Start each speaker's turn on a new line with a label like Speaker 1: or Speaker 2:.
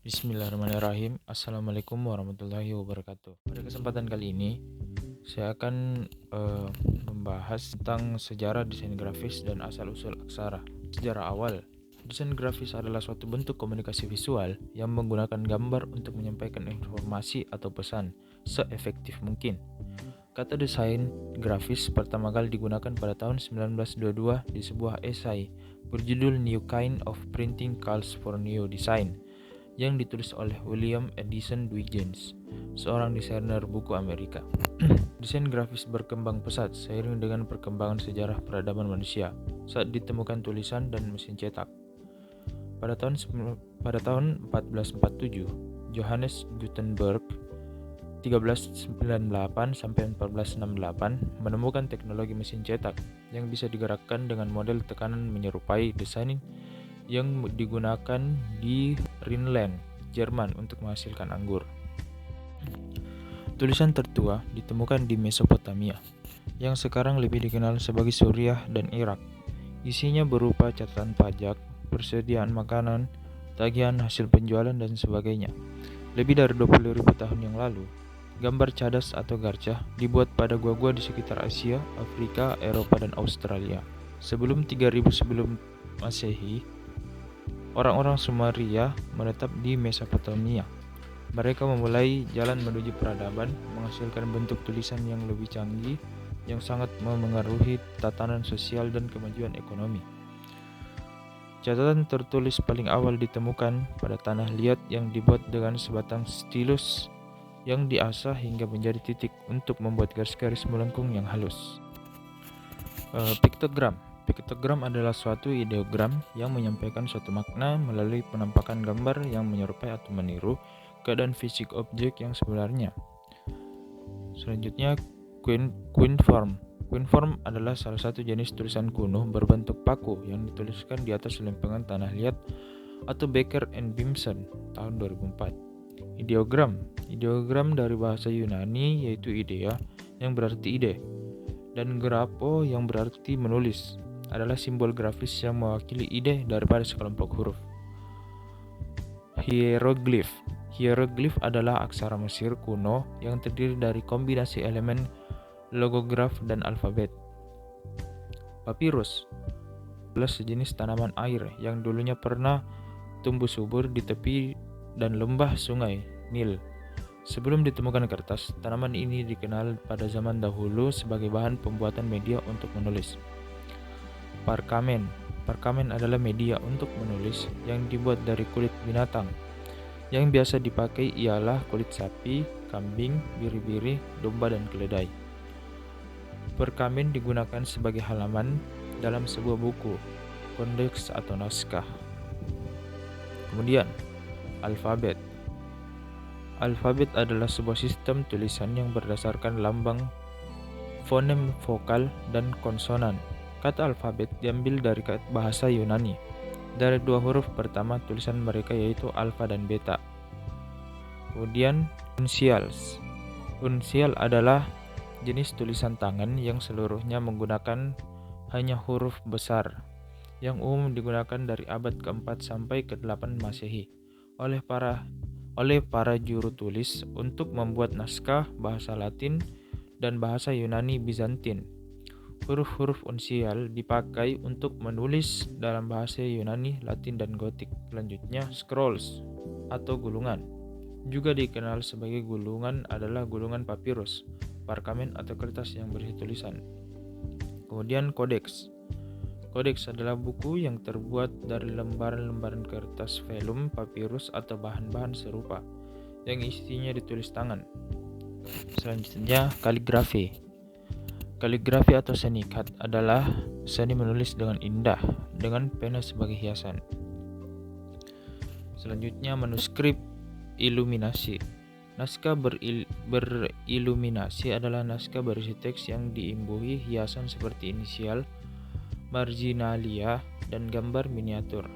Speaker 1: Bismillahirrahmanirrahim. Assalamualaikum warahmatullahi wabarakatuh. Pada kesempatan kali ini, saya akan membahas tentang sejarah desain grafis dan asal-usul aksara. Sejarah awal, desain grafis adalah suatu bentuk komunikasi visual yang menggunakan gambar untuk menyampaikan informasi atau pesan seefektif mungkin. Kata desain grafis pertama kali digunakan pada tahun 1922 di sebuah esai berjudul New Kind of Printing Calls for New Design yang ditulis oleh William Addison Dwiggins, seorang desainer buku Amerika. Desain grafis berkembang pesat seiring dengan perkembangan sejarah peradaban manusia saat ditemukan tulisan dan mesin cetak. Pada tahun 1447, Johannes Gutenberg 1398 sampai 1468 menemukan teknologi mesin cetak yang bisa digerakkan dengan model tekanan menyerupai desain yang digunakan di Rhineland, Jerman untuk menghasilkan anggur. Tulisan tertua ditemukan di Mesopotamia, yang sekarang lebih dikenal sebagai Suriah dan Irak. Isinya berupa catatan pajak, persediaan makanan, tagihan hasil penjualan, dan sebagainya. Lebih dari 20.000 tahun yang lalu, gambar cadas atau garcah dibuat pada gua-gua di sekitar Asia, Afrika, Eropa, dan Australia. Sebelum 3000 sebelum Masehi, orang-orang Sumeria menetap di Mesopotamia. Mereka memulai jalan menuju peradaban, menghasilkan bentuk tulisan yang lebih canggih yang sangat memengaruhi tatanan sosial dan kemajuan ekonomi. Catatan tertulis paling awal ditemukan pada tanah liat yang dibuat dengan sebatang stilus yang diasah hingga menjadi titik untuk membuat garis-garis melengkung yang halus. Piktogram. Piktogram adalah suatu ideogram yang menyampaikan suatu makna melalui penampakan gambar yang menyerupai atau meniru keadaan fisik objek yang sebenarnya. Selanjutnya, cuneiform. Cuneiform adalah salah satu jenis tulisan kuno berbentuk paku yang dituliskan di atas lempengan tanah liat atau Becker and Bimson tahun 2004. Ideogram. Ideogram dari bahasa Yunani yaitu idea yang berarti ide dan grapho yang berarti menulis adalah simbol grafis yang mewakili ide daripada sekelompok huruf. Hieroglif. Hieroglif adalah aksara Mesir kuno yang terdiri dari kombinasi elemen logograf dan alfabet. Papirus adalah sejenis tanaman air yang dulunya pernah tumbuh subur di tepi dan lembah sungai Nil. Sebelum ditemukan kertas, tanaman ini dikenal pada zaman dahulu sebagai bahan pembuatan media untuk menulis. Parkamen. Parkamen adalah media untuk menulis yang dibuat dari kulit binatang. Yang biasa dipakai ialah kulit sapi, kambing, biri-biri, domba, dan keledai. Perkamen digunakan sebagai halaman dalam sebuah buku, kodeks atau naskah. Kemudian, alfabet. Alfabet adalah sebuah sistem tulisan yang berdasarkan lambang, fonem vokal, dan konsonan. Kata alfabet diambil dari bahasa Yunani, dari dua huruf pertama tulisan mereka yaitu alfa dan beta. Kemudian uncials. Uncial adalah jenis tulisan tangan yang seluruhnya menggunakan hanya huruf besar, yang umum digunakan dari abad ke-4 sampai ke-8 Masehi oleh para juru tulis untuk membuat naskah bahasa Latin dan bahasa Yunani Bizantin. Huruf-huruf uncial dipakai untuk menulis dalam bahasa Yunani, Latin, dan Gotik. Selanjutnya, scrolls atau gulungan. Juga dikenal sebagai gulungan adalah gulungan papirus, parkamen atau kertas yang berisi tulisan. Kemudian kodeks. Kodeks adalah buku yang terbuat dari lembaran-lembaran kertas velum, papirus, atau bahan-bahan serupa yang isinya ditulis tangan. Selanjutnya, kaligrafi. Kaligrafi atau seni khat adalah seni menulis dengan indah dengan pena sebagai hiasan. Selanjutnya, manuskrip iluminasi. Naskah beriluminasi adalah naskah berisi teks yang diimbuhi hiasan seperti inisial, marginalia, dan gambar miniatur.